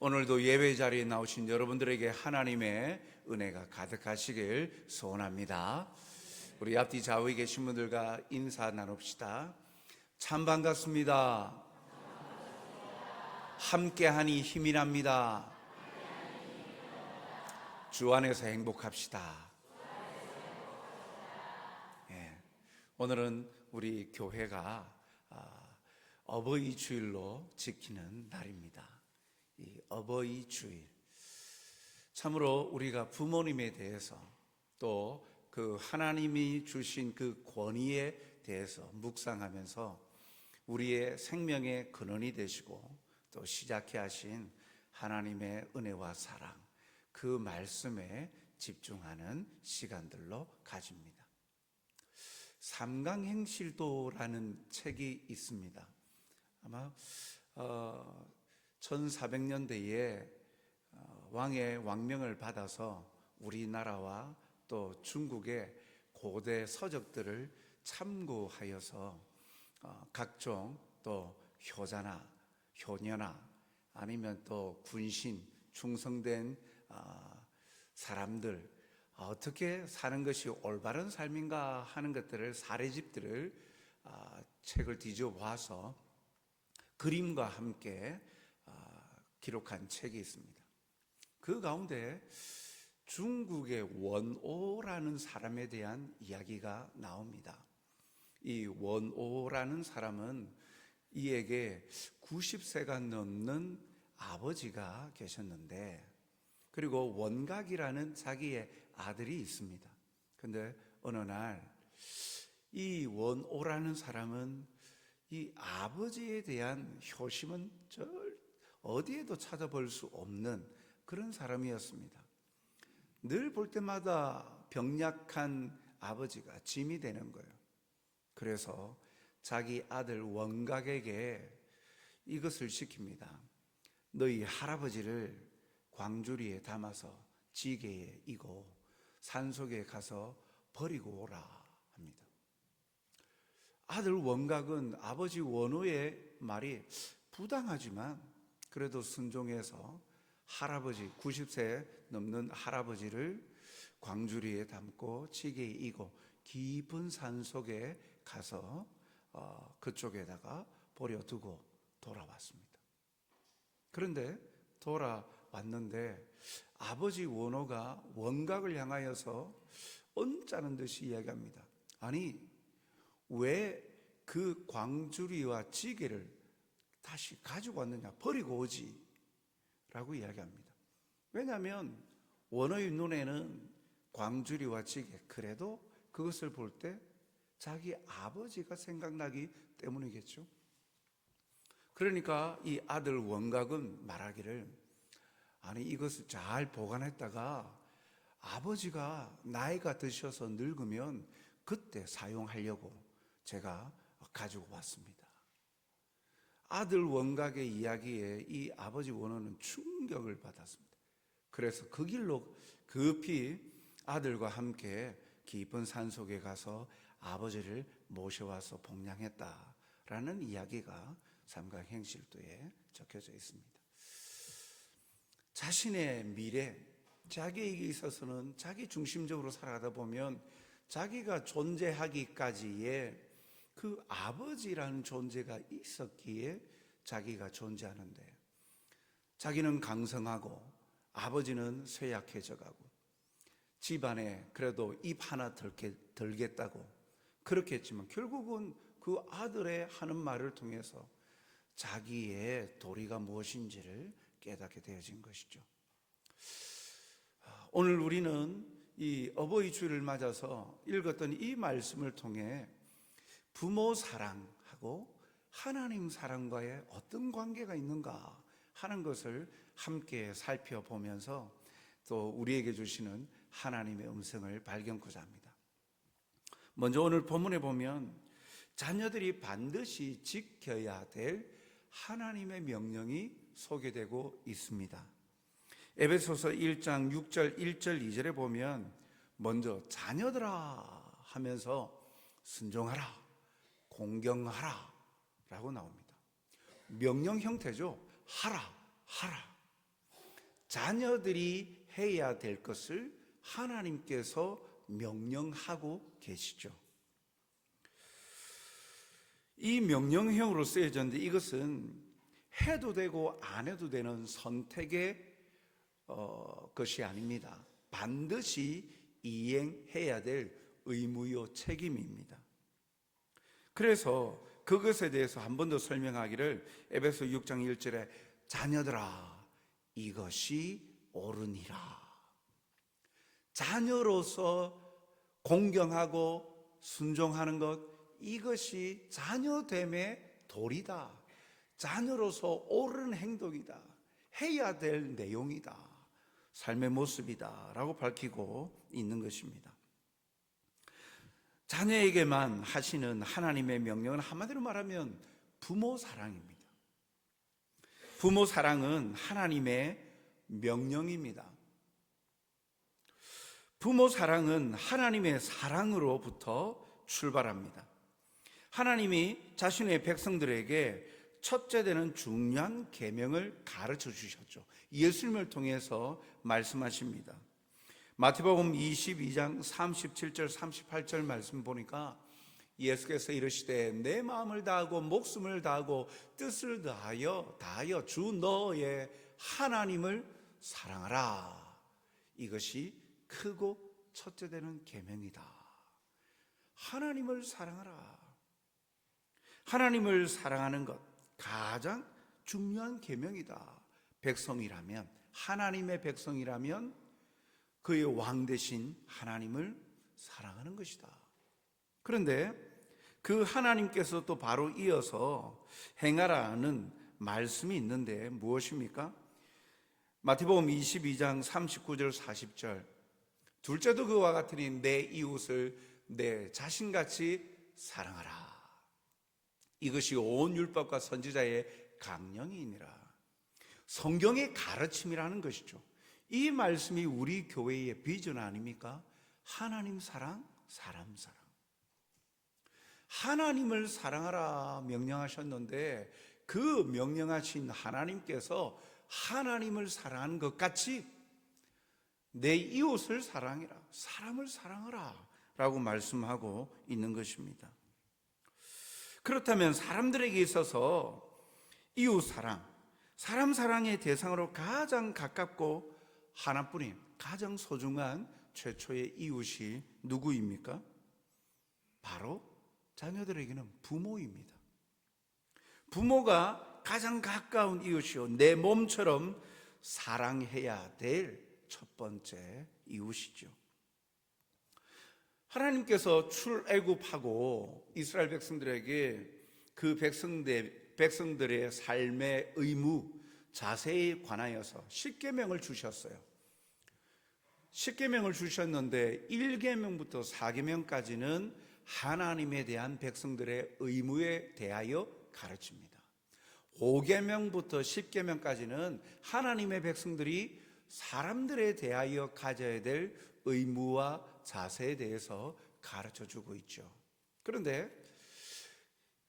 오늘도 예배 자리에 나오신 여러분들에게 하나님의 은혜가 가득하시길 소원합니다. 우리 앞뒤 좌우에 계신 분들과 인사 나눕시다. 참 반갑습니다. 함께하니 힘이 납니다. 주 안에서 행복합시다. 오늘은 우리 교회가 어버이 주일로 지키는 날입니다. 이 어버이 주일, 참으로 우리가 부모님에 대해서 또 그 하나님이 주신 그 권위에 대해서 묵상하면서 우리의 생명의 근원이 되시고 또 시작해 하신 하나님의 은혜와 사랑, 그 말씀에 집중하는 시간들로 가집니다. 삼강행실도라는 책이 있습니다. 아마 1400년대에 왕의 왕명을 받아서 우리나라와 또 중국의 고대 서적들을 참고하여서 각종 또 효자나 효녀나 아니면 또 군신, 충성된 사람들 어떻게 사는 것이 올바른 삶인가 하는 것들을, 사례집들을 책을 뒤져 봐서 그림과 함께 기록한 책이 있습니다. 그 가운데 중국의 원오라는 사람에 대한 이야기가 나옵니다. 이 원오라는 사람은 이에게 90세가 넘는 아버지가 계셨는데, 그리고 원각이라는 자기의 아들이 있습니다. 그런데 어느 날 이 원오라는 사람은 이 아버지에 대한 효심은 어디에도 찾아볼 수 없는 그런 사람이었습니다. 늘 볼 때마다 병약한 아버지가 짐이 되는 거예요. 그래서 자기 아들 원각에게 이것을 시킵니다. 너희 할아버지를 광주리에 담아서 지게에 이고 산속에 가서 버리고 오라 합니다. 아들 원각은 아버지 원호의 말이 부당하지만 그래도 순종해서 할아버지, 90세 넘는 할아버지를 광주리에 담고 지게에 이고 깊은 산속에 가서 그쪽에다가 버려두고 돌아왔습니다. 그런데 돌아왔는데 아버지 원호가 원각을 향하여서 언짢은 듯이 이야기합니다. 아니, 왜 그 광주리와 지게를 다시 가지고 왔느냐, 버리고 오지 라고 이야기합니다. 왜냐하면 원호의 눈에는 광주리와 지게, 그래도 그것을 볼 때 자기 아버지가 생각나기 때문이겠죠. 그러니까 이 아들 원각은 말하기를, 아니 이것을 잘 보관했다가 아버지가 나이가 드셔서 늙으면 그때 사용하려고 제가 가지고 왔습니다. 아들 원각의 이야기에 이 아버지 원호는 충격을 받았습니다. 그래서 그 길로 급히 아들과 함께 깊은 산속에 가서 아버지를 모셔와서 봉양했다라는 이야기가 삼강행실도에 적혀져 있습니다. 자신의 미래, 자기에게 있어서는 자기 중심적으로 살아가다 보면 자기가 존재하기까지의 그 아버지라는 존재가 있었기에 자기가 존재하는데, 자기는 강성하고 아버지는 쇠약해져 가고 집안에 그래도 입 하나 덜겠다고 그렇게 했지만 결국은 그 아들의 하는 말을 통해서 자기의 도리가 무엇인지를 깨닫게 되어진 것이죠. 오늘 우리는 이 어버이 주일을 맞아서 읽었던 이 말씀을 통해 부모 사랑하고 하나님 사랑과의 어떤 관계가 있는가 하는 것을 함께 살펴보면서 또 우리에게 주시는 하나님의 음성을 발견하고자 합니다. 먼저 오늘 본문에 보면 자녀들이 반드시 지켜야 될 하나님의 명령이 소개되고 있습니다. 에베소서 1장 6절 1절 2절에 보면 먼저 자녀들아 하면서 순종하라, 공경하라 라고 나옵니다. 명령 형태죠. 하라, 하라. 자녀들이 해야 될 것을 하나님께서 명령하고 계시죠. 이 명령형으로 쓰여졌는데 이것은 해도 되고 안 해도 되는 선택의 것이 아닙니다. 반드시 이행해야 될 의무요 책임입니다. 그래서 그것에 대해서 한 번 더 설명하기를 에베소 6장 1절에 자녀들아 이것이 옳으니라. 자녀로서 공경하고 순종하는 것, 이것이 자녀됨의 도리다. 자녀로서 옳은 행동이다. 해야 될 내용이다. 삶의 모습이다 라고 밝히고 있는 것입니다. 자녀에게만 하시는 하나님의 명령은 한마디로 말하면 부모 사랑입니다. 부모 사랑은 하나님의 명령입니다. 부모 사랑은 하나님의 사랑으로부터 출발합니다. 하나님이 자신의 백성들에게 첫째 되는 중요한 계명을 가르쳐 주셨죠. 예수님을 통해서 말씀하십니다. 마태복음 22장 37절 38절 말씀 보니까 예수께서 이르시되 내 마음을 다하고 목숨을 다하고 뜻을 다하여 주 너의 하나님을 사랑하라. 이것이 크고 첫째 되는 계명이다. 하나님을 사랑하라. 하나님을 사랑하는 것 가장 중요한 계명이다. 백성이라면, 하나님의 백성이라면 그의 왕 되신 하나님을 사랑하는 것이다. 그런데 그 하나님께서 또 바로 이어서 행하라는 말씀이 있는데 무엇입니까? 마태복음 22장 39절 40절 둘째도 그와 같으니 내 이웃을 내 자신같이 사랑하라. 이것이 온 율법과 선지자의 강령이니라. 성경의 가르침이라는 것이죠. 이 말씀이 우리 교회의 비전 아닙니까? 하나님 사랑, 사람 사랑. 하나님을 사랑하라 명령하셨는데 그 명령하신 하나님께서 하나님을 사랑하는 것 같이 내 이웃을 사랑해라, 사람을 사랑하라 라고 말씀하고 있는 것입니다. 그렇다면 사람들에게 있어서 이웃 사랑, 사람 사랑의 대상으로 가장 가깝고 하나뿐인 가장 소중한 최초의 이웃이 누구입니까? 바로 자녀들에게는 부모입니다. 부모가 가장 가까운 이웃이요, 내 몸처럼 사랑해야 될 첫 번째 이웃이죠. 하나님께서 출애굽하고 이스라엘 백성들에게 그 백성들의 삶의 의무, 자세에 관하여서 10계명을 주셨어요. 10계명을 주셨는데 1계명부터 4계명까지는 하나님에 대한 백성들의 의무에 대하여 가르칩니다. 5계명부터 10계명까지는 하나님의 백성들이 사람들에 대하여 가져야 될 의무와 자세에 대해서 가르쳐주고 있죠. 그런데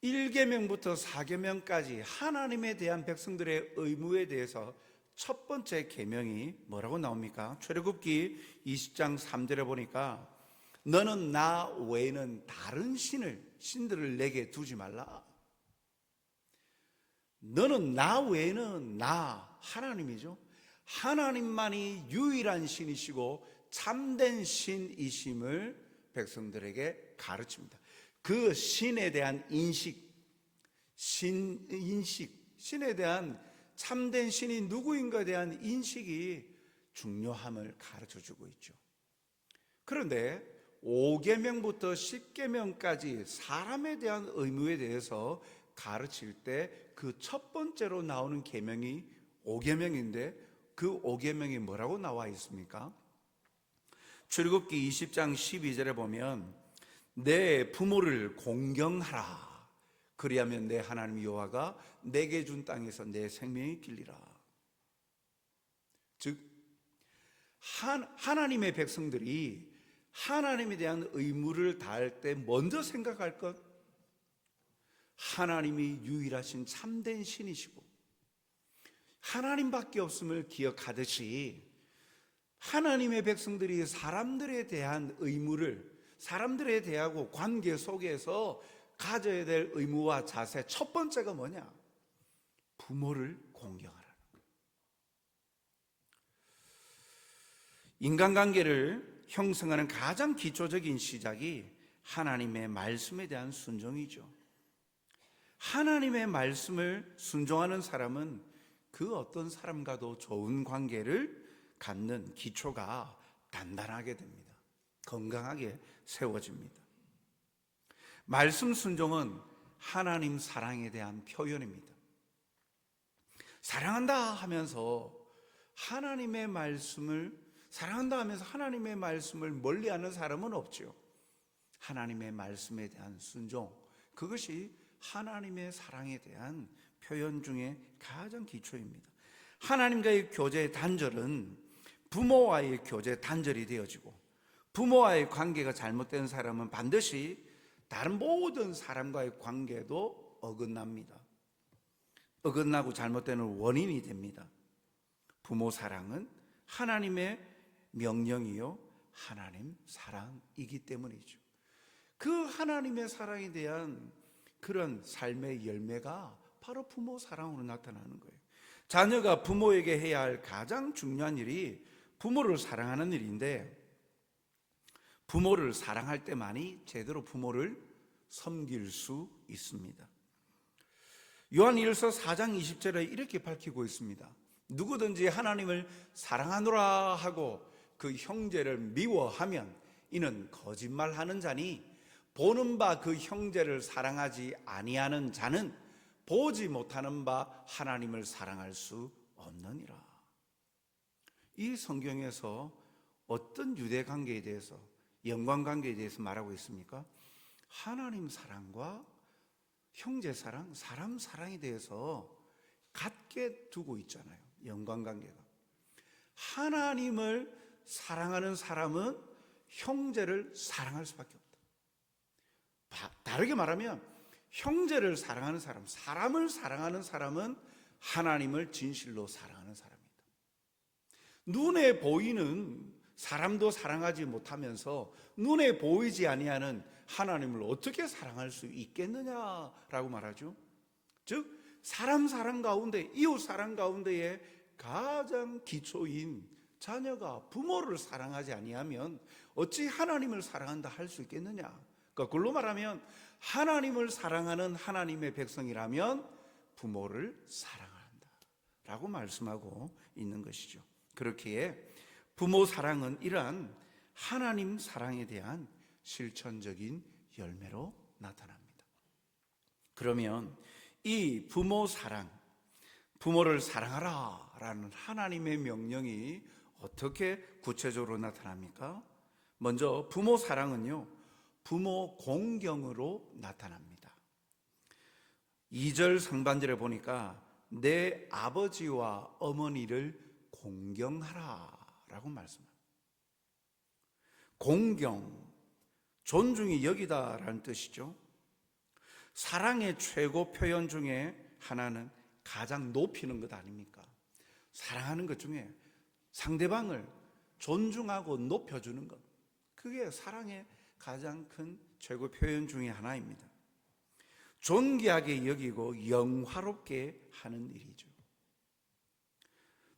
1계명부터 4계명까지 하나님에 대한 백성들의 의무에 대해서 첫 번째 계명이 뭐라고 나옵니까? 출애굽기 20장 3절에 보니까 너는 나 외에는 다른 신들을 내게 두지 말라. 너는 나 외에는 나, 하나님이죠. 하나님만이 유일한 신이시고 참된 신이심을 백성들에게 가르칩니다. 그 신에 대한 신에 대한 참된 신이 누구인가에 대한 인식이 중요함을 가르쳐주고 있죠. 그런데 5계명부터 10계명까지 사람에 대한 의무에 대해서 가르칠 때 그 첫 번째로 나오는 계명이 5계명인데 그 5계명이 뭐라고 나와 있습니까? 출애굽기 20장 12절에 보면 내 부모를 공경하라. 그리하면 내 하나님 여호와가 내게 준 땅에서 내 생명이 길리라. 즉 하나님의 백성들이 하나님에 대한 의무를 다할 때 먼저 생각할 것, 하나님이 유일하신 참된 신이시고 하나님밖에 없음을 기억하듯이 하나님의 백성들이 사람들에 대한 의무를, 사람들에 대하고 관계 속에서 가져야 될 의무와 자세, 첫 번째가 뭐냐? 부모를 공경하라는 거예요. 인간관계를 형성하는 가장 기초적인 시작이 하나님의 말씀에 대한 순종이죠. 하나님의 말씀을 순종하는 사람은 그 어떤 사람과도 좋은 관계를 갖는 기초가 단단하게 됩니다. 건강하게 세워집니다. 말씀 순종은 하나님 사랑에 대한 표현입니다. 사랑한다 하면서 하나님의 말씀을 사랑한다 하면서 하나님의 말씀을 멀리하는 사람은 없죠. 하나님의 말씀에 대한 순종, 그것이 하나님의 사랑에 대한 표현 중에 가장 기초입니다. 하나님과의 교제 단절은 부모와의 교제 단절이 되어지고, 부모와의 관계가 잘못된 사람은 반드시 다른 모든 사람과의 관계도 어긋납니다. 어긋나고 잘못되는 원인이 됩니다. 부모 사랑은 하나님의 명령이요 하나님 사랑이기 때문이죠. 그 하나님의 사랑에 대한 그런 삶의 열매가 바로 부모 사랑으로 나타나는 거예요. 자녀가 부모에게 해야 할 가장 중요한 일이 부모를 사랑하는 일인데, 부모를 사랑할 때만이 제대로 부모를 섬길 수 있습니다. 요한일서 4장 20절에 이렇게 밝히고 있습니다. 누구든지 하나님을 사랑하노라 하고 그 형제를 미워하면 이는 거짓말하는 자니, 보는 바 그 형제를 사랑하지 아니하는 자는 보지 못하는 바 하나님을 사랑할 수 없느니라. 이 성경에서 어떤 유대 관계에 대해서, 연관 관계에 대해서 말하고 있습니까? 하나님 사랑과 형제 사랑, 사람 사랑에 대해서 같게 두고 있잖아요. 연관 관계가. 하나님을 사랑하는 사람은 형제를 사랑할 수밖에 없다. 다르게 말하면 형제를 사랑하는 사람, 사람을 사랑하는 사람은 하나님을 진실로 사랑하는 사람이다. 눈에 보이는 사람도 사랑하지 못하면서 눈에 보이지 아니하는 하나님을 어떻게 사랑할 수 있겠느냐라고 말하죠. 즉 사람 사랑 가운데, 이웃 사랑 가운데에 가장 기초인 자녀가 부모를 사랑하지 아니하면 어찌 하나님을 사랑한다 할 수 있겠느냐. 거꾸로 말하면 하나님을 사랑하는 하나님의 백성이라면 부모를 사랑한다 라고 말씀하고 있는 것이죠. 그렇기에 부모 사랑은 이러한 하나님 사랑에 대한 실천적인 열매로 나타납니다. 그러면 이 부모 사랑, 부모를 사랑하라 라는 하나님의 명령이 어떻게 구체적으로 나타납니까? 먼저 부모 사랑은요, 부모 공경으로 나타납니다. 2절 상반절에 보니까 내 아버지와 어머니를 공경하라 라고 말씀합니다. 공경, 존중이 여기다라는 뜻이죠. 사랑의 최고 표현 중에 하나는 가장 높이는 것 아닙니까? 사랑하는 것 중에 상대방을 존중하고 높여주는 것, 그게 사랑의 가장 큰 최고 표현 중에 하나입니다. 존귀하게 여기고 영화롭게 하는 일이죠.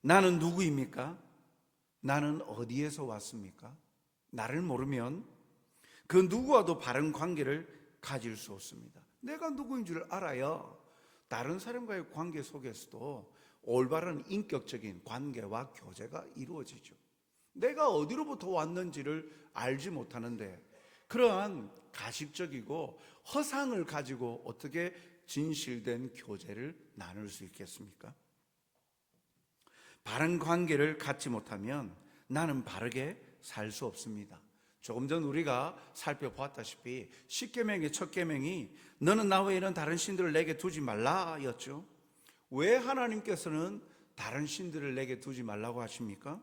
나는 누구입니까? 나는 어디에서 왔습니까? 나를 모르면 그 누구와도 바른 관계를 가질 수 없습니다. 내가 누구인 줄 알아야 다른 사람과의 관계 속에서도 올바른 인격적인 관계와 교제가 이루어지죠. 내가 어디로부터 왔는지를 알지 못하는데 그러한 가식적이고 허상을 가지고 어떻게 진실된 교제를 나눌 수 있겠습니까? 바른 관계를 갖지 못하면 나는 바르게 살 수 없습니다. 조금 전 우리가 살펴보았다시피 십계명의 첫 계명이 너는 나 외에는 다른 신들을 내게 두지 말라 였죠. 왜 하나님께서는 다른 신들을 내게 두지 말라고 하십니까?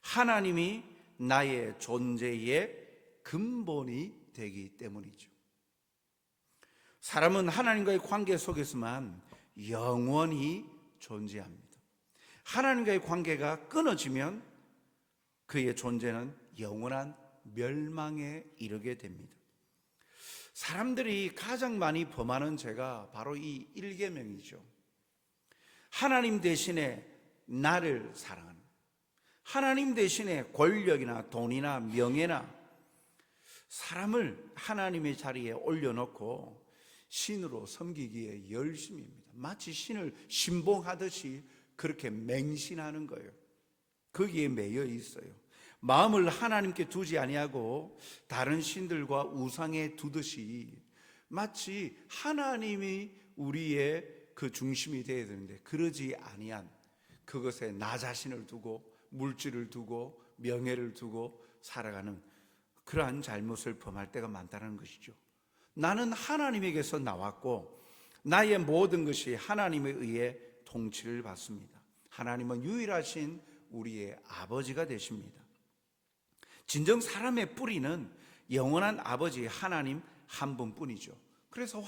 하나님이 나의 존재의 근본이 되기 때문이죠. 사람은 하나님과의 관계 속에서만 영원히 존재합니다. 하나님과의 관계가 끊어지면 그의 존재는 영원한 멸망에 이르게 됩니다. 사람들이 가장 많이 범하는 죄가 바로 이 일계명이죠. 하나님 대신에 나를 사랑하는, 하나님 대신에 권력이나 돈이나 명예나 사람을 하나님의 자리에 올려놓고 신으로 섬기기에 열심입니다. 마치 신을 신봉하듯이 그렇게 맹신하는 거예요. 거기에 매여 있어요. 마음을 하나님께 두지 아니하고 다른 신들과 우상에 두듯이 마치 하나님이 우리의 그 중심이 되어야 되는데 그러지 아니한 그것에 나 자신을 두고 물질을 두고 명예를 두고 살아가는 그러한 잘못을 범할 때가 많다는 것이죠. 나는 하나님에게서 나왔고 나의 모든 것이 하나님에 의해 통치를 받습니다. 하나님은 유일하신 우리의 아버지가 되십니다. 진정 사람의 뿌리는 영원한 아버지 하나님 한 분뿐이죠. 그래서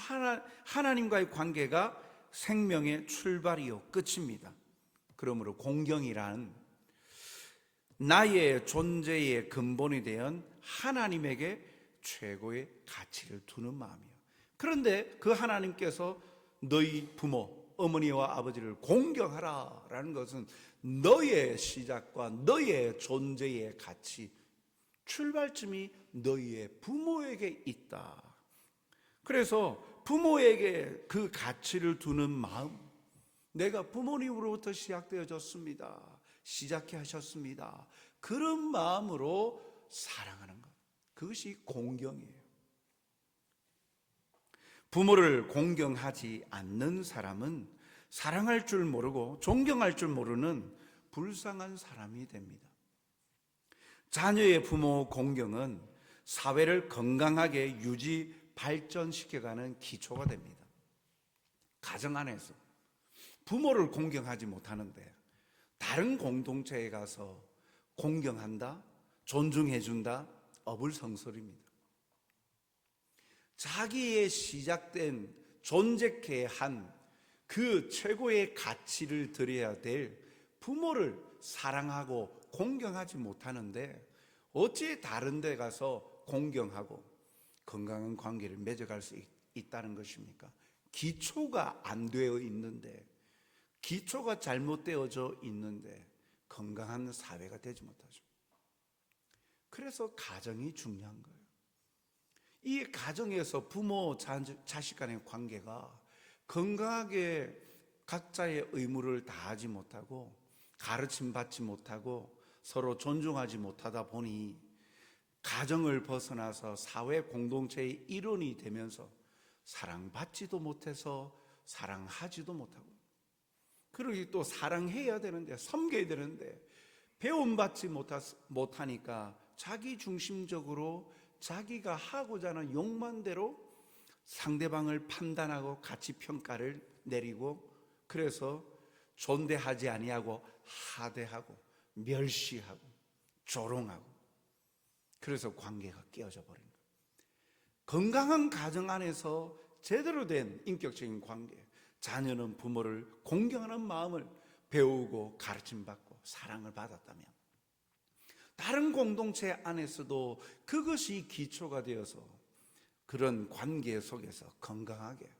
하나님과의 관계가 생명의 출발이요 끝입니다. 그러므로 공경이란 나의 존재의 근본이 된 하나님에게 최고의 가치를 두는 마음이에요. 그런데 그 하나님께서 너희 부모, 어머니와 아버지를 공경하라 라는 것은 너의 시작과 너의 존재의 가치, 출발점이 너희의 부모에게 있다. 그래서 부모에게 그 가치를 두는 마음, 내가 부모님으로부터 시작되어졌습니다, 시작해 하셨습니다, 그런 마음으로 사랑하는 것, 그것이 공경이에요. 부모를 공경하지 않는 사람은 사랑할 줄 모르고 존경할 줄 모르는 불쌍한 사람이 됩니다. 자녀의 부모 공경은 사회를 건강하게 유지 발전시켜가는 기초가 됩니다. 가정 안에서 부모를 공경하지 못하는데 다른 공동체에 가서 공경한다, 존중해준다, 어불성설입니다. 자기의 시작된 존재케 한 그 최고의 가치를 드려야 될 부모를 사랑하고 공경하지 못하는데 어찌 다른 데 가서 공경하고 건강한 관계를 맺어갈 수 있다는 것입니까? 기초가 안 되어 있는데, 기초가 잘못되어져 있는데 건강한 사회가 되지 못하죠. 그래서 가정이 중요한 거예요. 이 가정에서 부모, 자식 간의 관계가 건강하게 각자의 의무를 다하지 못하고 가르침 받지 못하고 서로 존중하지 못하다 보니 가정을 벗어나서 사회 공동체의 일원이 되면서 사랑받지도 못해서 사랑하지도 못하고, 그러기 또 사랑해야 되는데 섬겨야 되는데 배움받지 못하니까 자기 중심적으로 자기가 하고자 하는 욕망대로 상대방을 판단하고 가치평가를 내리고, 그래서 존대하지 아니하고 하대하고 멸시하고 조롱하고, 그래서 관계가 깨어져 버린 거예요. 건강한 가정 안에서 제대로 된 인격적인 관계, 자녀는 부모를 공경하는 마음을 배우고 가르침받고 사랑을 받았다면 다른 공동체 안에서도 그것이 기초가 되어서 그런 관계 속에서 건강하게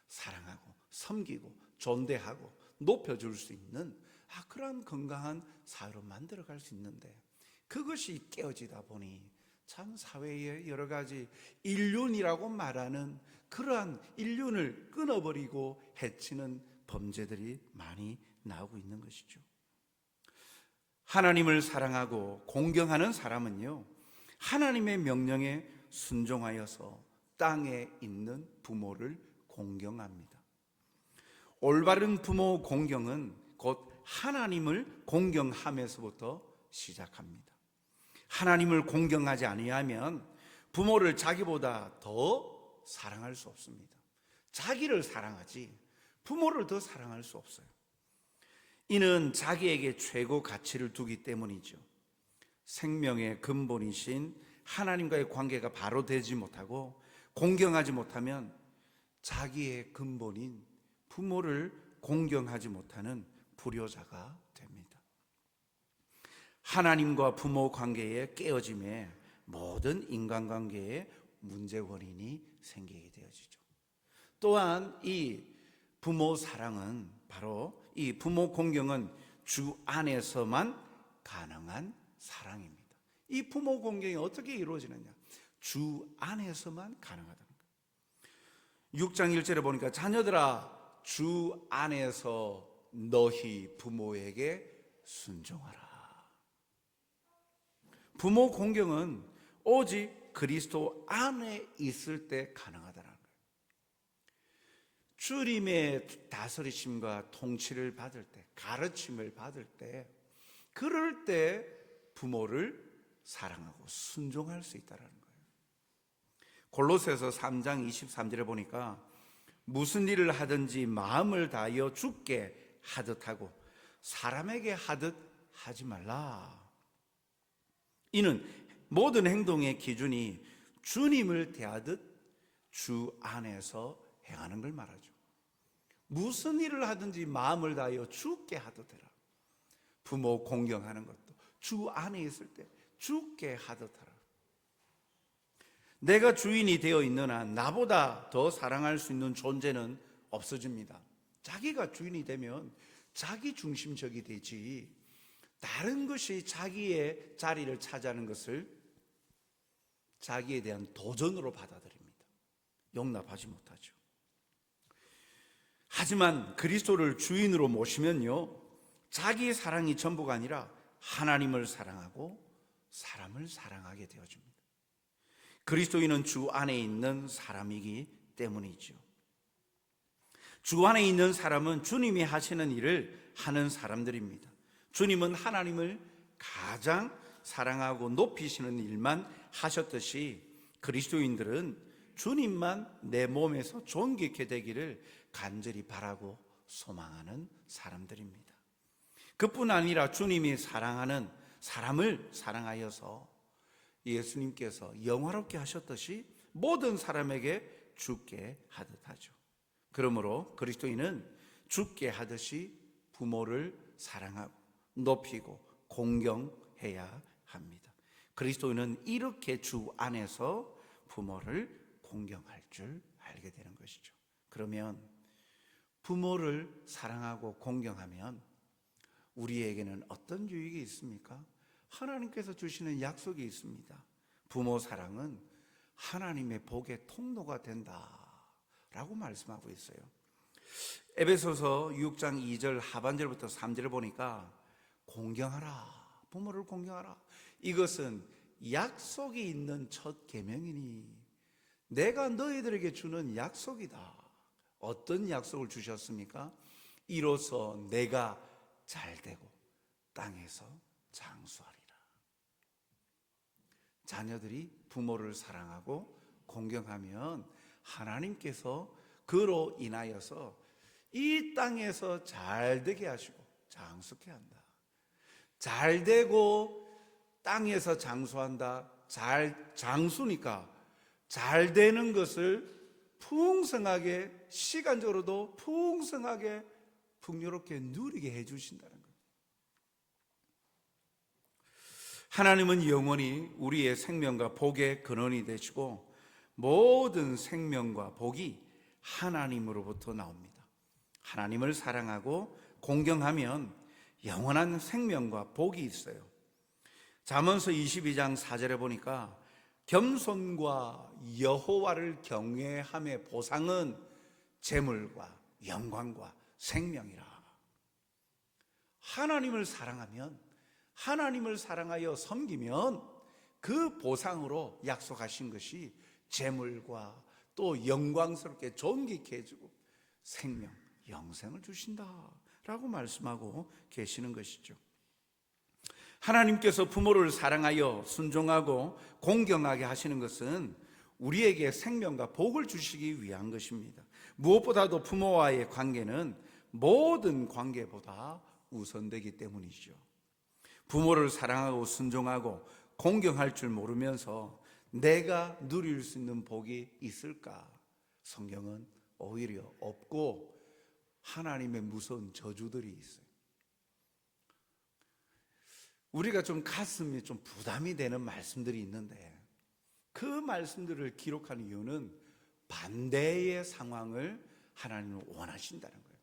사랑하고 섬기고 존대하고 높여줄 수 있는 그러한 건강한 사회로 만들어갈 수 있는데, 그것이 깨어지다 보니 참 사회의 여러 가지 인륜이라고 말하는 그러한 인륜을 끊어버리고 해치는 범죄들이 많이 나오고 있는 것이죠. 하나님을 사랑하고 공경하는 사람은요, 하나님의 명령에 순종하여서 땅에 있는 부모를 공경합니다. 올바른 부모 공경은 곧 하나님을 공경하면서부터 시작합니다. 하나님을 공경하지 아니하면 부모를 자기보다 더 사랑할 수 없습니다. 자기를 사랑하지 부모를 더 사랑할 수 없어요. 이는 자기에게 최고 가치를 두기 때문이죠. 생명의 근본이신 하나님과의 관계가 바로 되지 못하고 공경하지 못하면 자기의 근본인 부모를 공경하지 못하는 불효자가 됩니다. 하나님과 부모 관계의 깨어짐에 모든 인간관계의 문제 원인이 생기게 되어지죠. 또한 이 부모 사랑은, 바로 이 부모 공경은 주 안에서만 가능한 사랑입니다. 이 부모 공경이 어떻게 이루어지느냐? 주 안에서만 가능하다는 거예요. 6장 1절에 보니까 자녀들아 주 안에서 너희 부모에게 순종하라. 부모 공경은 오직 그리스도 안에 있을 때 가능하다는 거예요. 주님의 다스리심과 통치를 받을 때, 가르침을 받을 때, 그럴 때 부모를 사랑하고 순종할 수 있다는 거예요. 골로새서 3장 23절에 보니까 무슨 일을 하든지 마음을 다하여 주께 하듯 하고 사람에게 하듯 하지 말라. 이는 모든 행동의 기준이 주님을 대하듯 주 안에서 행하는 걸 말하죠. 무슨 일을 하든지 마음을 다하여 주께 하듯 해라. 부모 공경하는 것도 주 안에 있을 때 주께 하듯 하라. 내가 주인이 되어 있는 한 나보다 더 사랑할 수 있는 존재는 없어집니다. 자기가 주인이 되면 자기 중심적이 되지, 다른 것이 자기의 자리를 차지하는 것을 자기에 대한 도전으로 받아들입니다. 용납하지 못하죠. 하지만 그리스도를 주인으로 모시면요, 자기 사랑이 전부가 아니라 하나님을 사랑하고 사람을 사랑하게 되어집니다. 그리스도인은 주 안에 있는 사람이기 때문이죠. 주 안에 있는 사람은 주님이 하시는 일을 하는 사람들입니다. 주님은 하나님을 가장 사랑하고 높이시는 일만 하셨듯이 그리스도인들은 주님만 내 몸에서 존귀케 되기를 간절히 바라고 소망하는 사람들입니다. 그뿐 아니라 주님이 사랑하는 사람을 사랑하여서 예수님께서 영화롭게 하셨듯이 모든 사람에게 주께 하듯 하죠. 그러므로 그리스도인은 주께 하듯이 부모를 사랑하고 높이고 공경해야 합니다. 그리스도인은 이렇게 주 안에서 부모를 공경할 줄 알게 되는 것이죠. 그러면 부모를 사랑하고 공경하면 우리에게는 어떤 유익이 있습니까? 하나님께서 주시는 약속이 있습니다. 부모 사랑은 하나님의 복의 통로가 된다라고 말씀하고 있어요. 에베소서 6장 2절 하반절부터 3절을 보니까 공경하라, 부모를 공경하라. 이것은 약속이 있는 첫 계명이니 내가 너희들에게 주는 약속이다. 어떤 약속을 주셨습니까? 이로써 내가 잘되고 땅에서 장수하리라. 자녀들이 부모를 사랑하고 공경하면 하나님께서 그로 인하여서 이 땅에서 잘되게 하시고 장수케 한다. 잘되고 땅에서 장수한다. 장수니까 잘되는 것을 풍성하게, 시간적으로도 풍성하게 풍요롭게 누리게 해주신다는 거예요. 하나님은 영원히 우리의 생명과 복의 근원이 되시고 모든 생명과 복이 하나님으로부터 나옵니다. 하나님을 사랑하고 공경하면 영원한 생명과 복이 있어요. 잠언서 22장 4절에 보니까 겸손과 여호와를 경외함의 보상은 재물과 영광과 생명이라. 하나님을 사랑하면, 하나님을 사랑하여 섬기면 그 보상으로 약속하신 것이 재물과 또 영광스럽게 존귀케 해주고 생명, 영생을 주신다라고 말씀하고 계시는 것이죠. 하나님께서 부모를 사랑하여 순종하고 공경하게 하시는 것은 우리에게 생명과 복을 주시기 위한 것입니다. 무엇보다도 부모와의 관계는 모든 관계보다 우선되기 때문이죠. 부모를 사랑하고 순종하고 공경할 줄 모르면서 내가 누릴 수 있는 복이 있을까? 성경은 오히려 없고 하나님의 무서운 저주들이 있어요. 우리가 좀 가슴이 좀 부담이 되는 말씀들이 있는데, 그 말씀들을 기록하는 이유는 반대의 상황을 하나님은 원하신다는 거예요.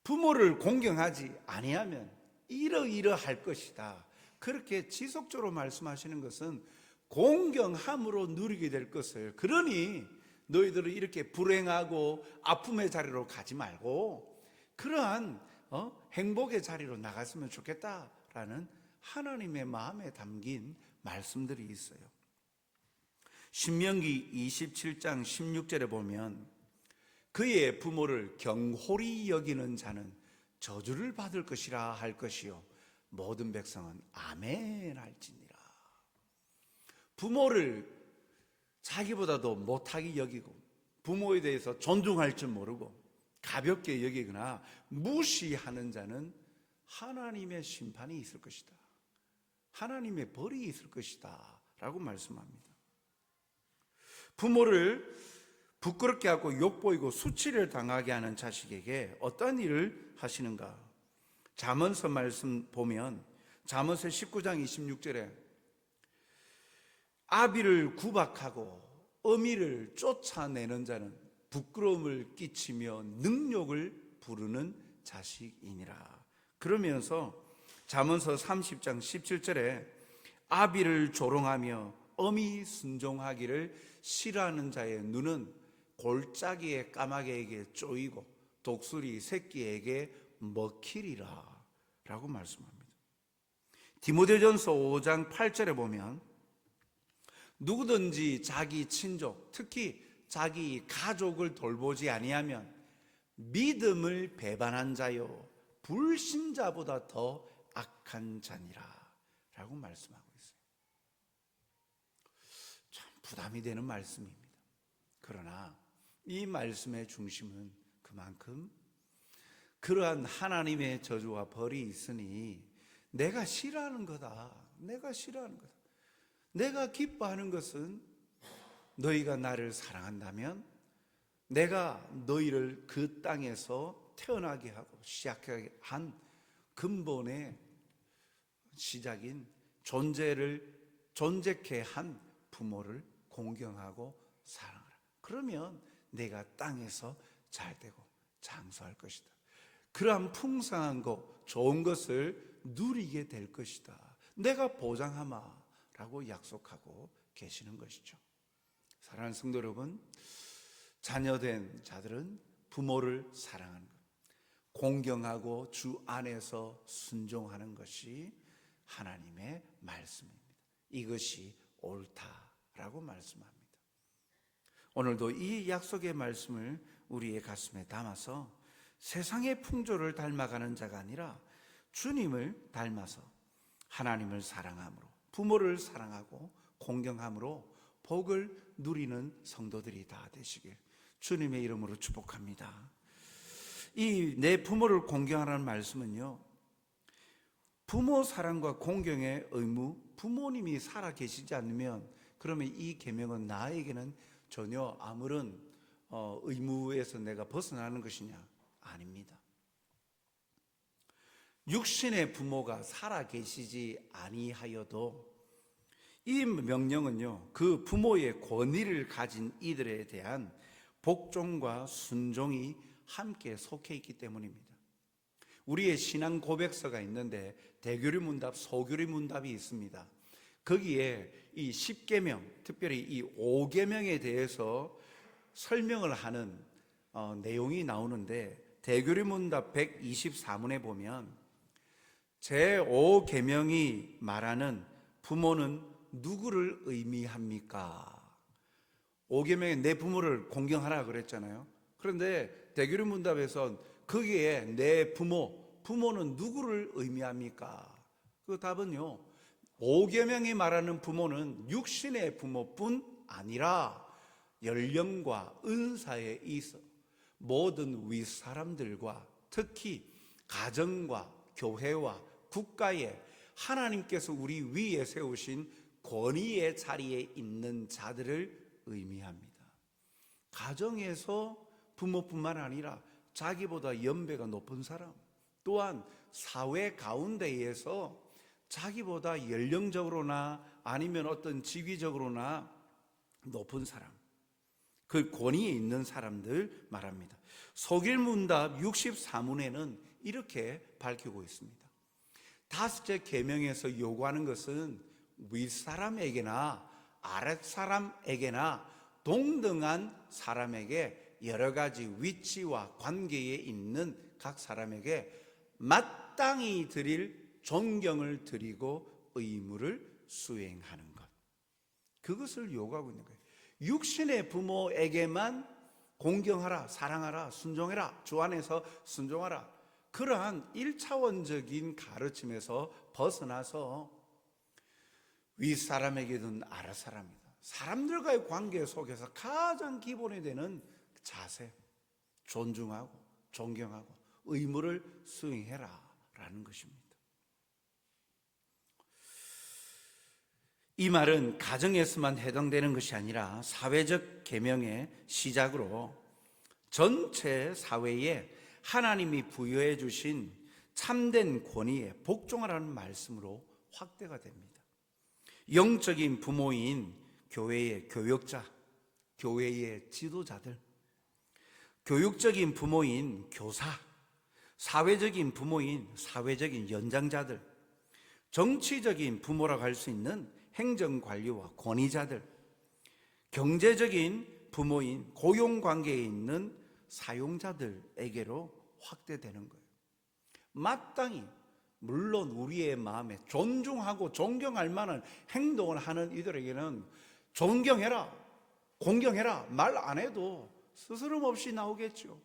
부모를 공경하지 아니하면 이러이러할 것이다, 그렇게 지속적으로 말씀하시는 것은 공경함으로 누리게 될 것을, 그러니 너희들은 이렇게 불행하고 아픔의 자리로 가지 말고 그러한 행복의 자리로 나갔으면 좋겠다라는 하나님의 마음에 담긴 말씀들이 있어요. 신명기 27장 16절에 보면 그의 부모를 경홀히 여기는 자는 저주를 받을 것이라 할 것이요 모든 백성은 아멘 할지니라. 부모를 자기보다도 못하게 여기고 부모에 대해서 존중할 줄 모르고 가볍게 여기거나 무시하는 자는 하나님의 심판이 있을 것이다, 하나님의 벌이 있을 것이다 라고 말씀합니다. 부모를 부끄럽게 하고 욕보이고 수치를 당하게 하는 자식에게 어떤 일을 하시는가? 잠언서 말씀 보면 잠언서 19장 26절에 아비를 구박하고 어미를 쫓아내는 자는 부끄러움을 끼치며 능욕을 부르는 자식이니라. 그러면서 잠언서 30장 17절에 아비를 조롱하며 어미 순종하기를 싫어하는 자의 눈은 골짜기의 까마귀에게 쪼이고 독수리 새끼에게 먹히리라 라고 말씀합니다. 디모데전서 5장 8절에 보면 누구든지 자기 친족, 특히 자기 가족을 돌보지 아니하면 믿음을 배반한 자요 불신자보다 더 악한 자니라 라고 말씀하고 있어요. 참 부담이 되는 말씀입니다. 그러나 이 말씀의 중심은 그만큼 그러한 하나님의 저주와 벌이 있으니 내가 싫어하는 거다, 내가 싫어하는 거다. 내가 기뻐하는 것은 너희가 나를 사랑한다면 내가 너희를 그 땅에서 태어나게 하고 시작하게 한 근본의 시작인 존재케 한 부모를 공경하고 사랑하라. 그러면 내가 땅에서 잘 되고 장수할 것이다. 그러한 풍성한 것, 좋은 것을 누리게 될 것이다, 내가 보장하마 라고 약속하고 계시는 것이죠. 사랑하는 성도 여러분, 자녀된 자들은 부모를 사랑하는 것, 공경하고 주 안에서 순종하는 것이 하나님의 말씀입니다. 이것이 옳다라고 말씀합니다. 오늘도 이 약속의 말씀을 우리의 가슴에 담아서 세상의 풍조를 닮아가는 자가 아니라 주님을 닮아서 하나님을 사랑함으로, 부모를 사랑하고 공경함으로 복을 누리는 성도들이 다 되시길 주님의 이름으로 축복합니다. 이 내 부모를 공경하라는 말씀은요, 부모 사랑과 공경의 의무, 부모님이 살아 계시지 않으면 그러면 이 계명은 나에게는 전혀 아무런 의무에서 내가 벗어나는 것이냐? 아닙니다. 육신의 부모가 살아 계시지 아니하여도 이 명령은요, 그 부모의 권위를 가진 이들에 대한 복종과 순종이 함께 속해 있기 때문입니다. 우리의 신앙 고백서가 있는데 대교리 문답, 소교리 문답이 있습니다. 거기에 이 10계명, 특별히 이 5계명에 대해서 설명을 하는 내용이 나오는데 대교리 문답 124문에 보면 제5계명이 말하는 부모는 누구를 의미합니까? 5계명에 내 부모를 공경하라 그랬잖아요. 그런데 대교리 문답에선 거기에 내 부모는 누구를 의미합니까? 그 답은요, 5계명이 말하는 부모는 육신의 부모뿐 아니라 연령과 은사에 있어 모든 윗사람들과 특히 가정과 교회와 국가에 하나님께서 우리 위에 세우신 권위의 자리에 있는 자들을 의미합니다. 가정에서 부모뿐만 아니라 자기보다 연배가 높은 사람, 또한 사회 가운데에서 자기보다 연령적으로나 아니면 어떤 직위적으로나 높은 사람, 그 권위에 있는 사람들 말합니다. 속일문답 64문에는 이렇게 밝히고 있습니다. 다섯째 계명에서 요구하는 것은 윗사람에게나 아랫사람에게나 동등한 사람에게 여러 가지 위치와 관계에 있는 각 사람에게 마땅히 드릴 존경을 드리고 의무를 수행하는 것, 그것을 요구하고 있는 거예요. 육신의 부모에게만 공경하라, 사랑하라, 순종해라, 주 안에서 순종하라, 그러한 1차원적인 가르침에서 벗어나서 윗사람에게든 아랫사람이든 사람들과의 관계 속에서 가장 기본이 되는 자세, 존중하고 존경하고 의무를 수행해라 라는 것입니다. 이 말은 가정에서만 해당되는 것이 아니라 사회적 계명의 시작으로 전체 사회에 하나님이 부여해 주신 참된 권위에 복종하라는 말씀으로 확대가 됩니다. 영적인 부모인 교회의 교역자, 교회의 지도자들, 교육적인 부모인 교사, 사회적인 부모인 사회적인 연장자들, 정치적인 부모라고 할 수 있는 행정관리와 권위자들, 경제적인 부모인 고용관계에 있는 사용자들에게로 확대되는 거예요. 마땅히 물론 우리의 마음에 존중하고 존경할 만한 행동을 하는 이들에게는 존경해라, 공경해라 말 안 해도 스스럼 없이 나오겠죠.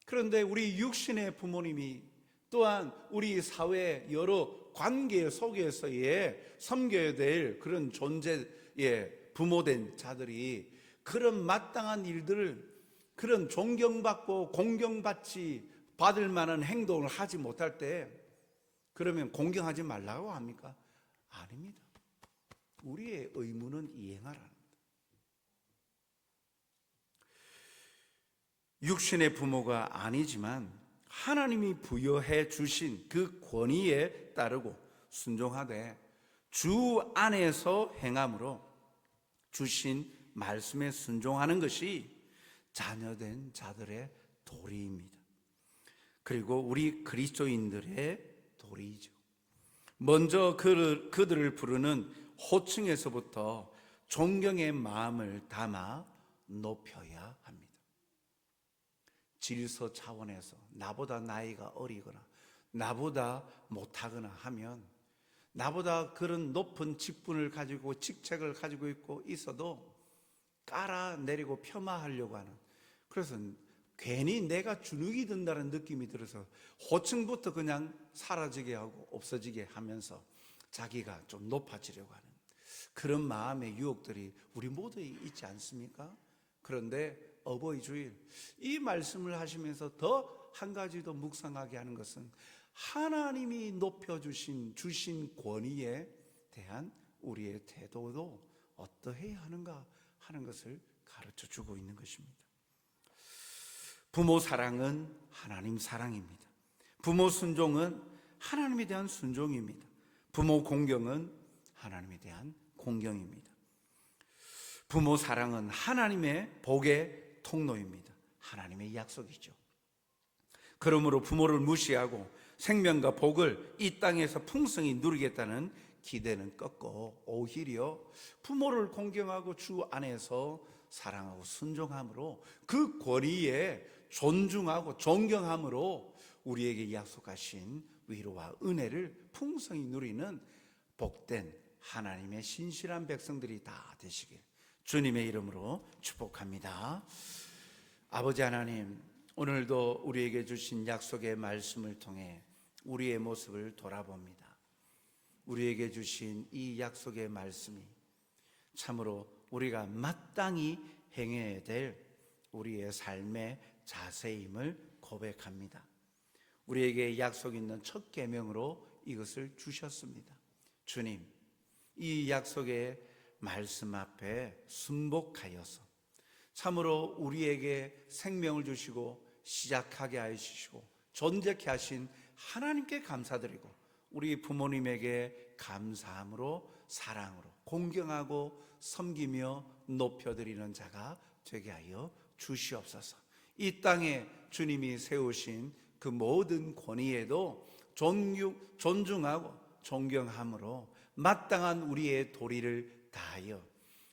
그런데 우리 육신의 부모님이 또한 우리 사회 여러 관계 속에서의 섬겨야 될 그런 존재의 부모된 자들이 그런 마땅한 일들을, 그런 존경받고 공경받지 받을 만한 행동을 하지 못할 때 그러면 공경하지 말라고 합니까? 아닙니다. 우리의 의무는 이행하라는 겁니다. 육신의 부모가 아니지만 하나님이 부여해 주신 그 권위에 따르고 순종하되 주 안에서 행함으로 주신 말씀에 순종하는 것이 자녀된 자들의 도리입니다. 그리고 우리 그리스도인들의 도리이죠. 먼저 그들을 부르는 호칭에서부터 존경의 마음을 담아 높여야 합니다. 질서 차원에서 나보다 나이가 어리거나 나보다 못하거나 하면, 나보다 그런 높은 직분을 가지고 직책을 가지고 있어도 깔아내리고 폄하하려고 하는, 그래서 괜히 내가 주눅이 든다는 느낌이 들어서 호칭부터 그냥 사라지게 하고 없어지게 하면서 자기가 좀 높아지려고 하는 그런 마음의 유혹들이 우리 모두에 있지 않습니까? 그런데 어버이 주일 이 말씀을 하시면서 더 한 가지 더 묵상하게 하는 것은 하나님이 높여주신 주신 권위에 대한 우리의 태도도 어떠해야 하는가 하는 것을 가르쳐주고 있는 것입니다. 부모 사랑은 하나님 사랑입니다. 부모 순종은 하나님에 대한 순종입니다. 부모 공경은 하나님에 대한 공경입니다. 부모 사랑은 하나님의 복의 통로입니다. 하나님의 약속이죠. 그러므로 부모를 무시하고 생명과 복을 이 땅에서 풍성히 누리겠다는 기대는 꺾고 오히려 부모를 공경하고 주 안에서 사랑하고 순종함으로 그 권위에 존중하고 존경함으로 우리에게 약속하신 위로와 은혜를 풍성히 누리는 복된 하나님의 신실한 백성들이 다 되시길 주님의 이름으로 축복합니다. 아버지 하나님, 오늘도 우리에게 주신 약속의 말씀을 통해 우리의 모습을 돌아봅니다. 우리에게 주신 이 약속의 말씀이 참으로 우리가 마땅히 행해야 될 우리의 삶의 자세임을 고백합니다. 우리에게 약속 있는 첫 계명으로 이것을 주셨습니다. 주님, 이 약속의 말씀 앞에 순복하여서 참으로 우리에게 생명을 주시고 시작하게 하시고 존재케 하신 하나님께 감사드리고 우리 부모님에게 감사함으로, 사랑으로 공경하고 섬기며 높여드리는 자가 되게 하여 주시옵소서. 이 땅에 주님이 세우신 그 모든 권위에도 존중하고 존경함으로 마땅한 우리의 도리를 다하여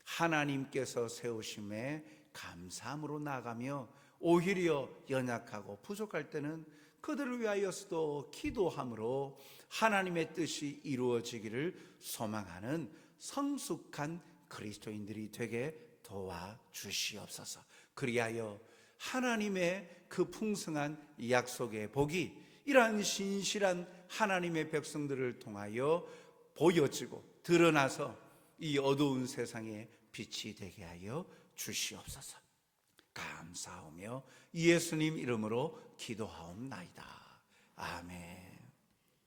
하나님께서 세우심에 감사함으로 나아가며, 오히려 연약하고 부족할 때는 그들을 위하여서도 기도함으로 하나님의 뜻이 이루어지기를 소망하는 성숙한 그리스도인들이 되게 도와주시옵소서. 그리하여 하나님의 그 풍성한 약속의 복이 이러한 신실한 하나님의 백성들을 통하여 보여지고 드러나서 이 어두운 세상에 빛이 되게 하여 주시옵소서. 감사하며 예수님 이름으로 기도하옵나이다. 아멘.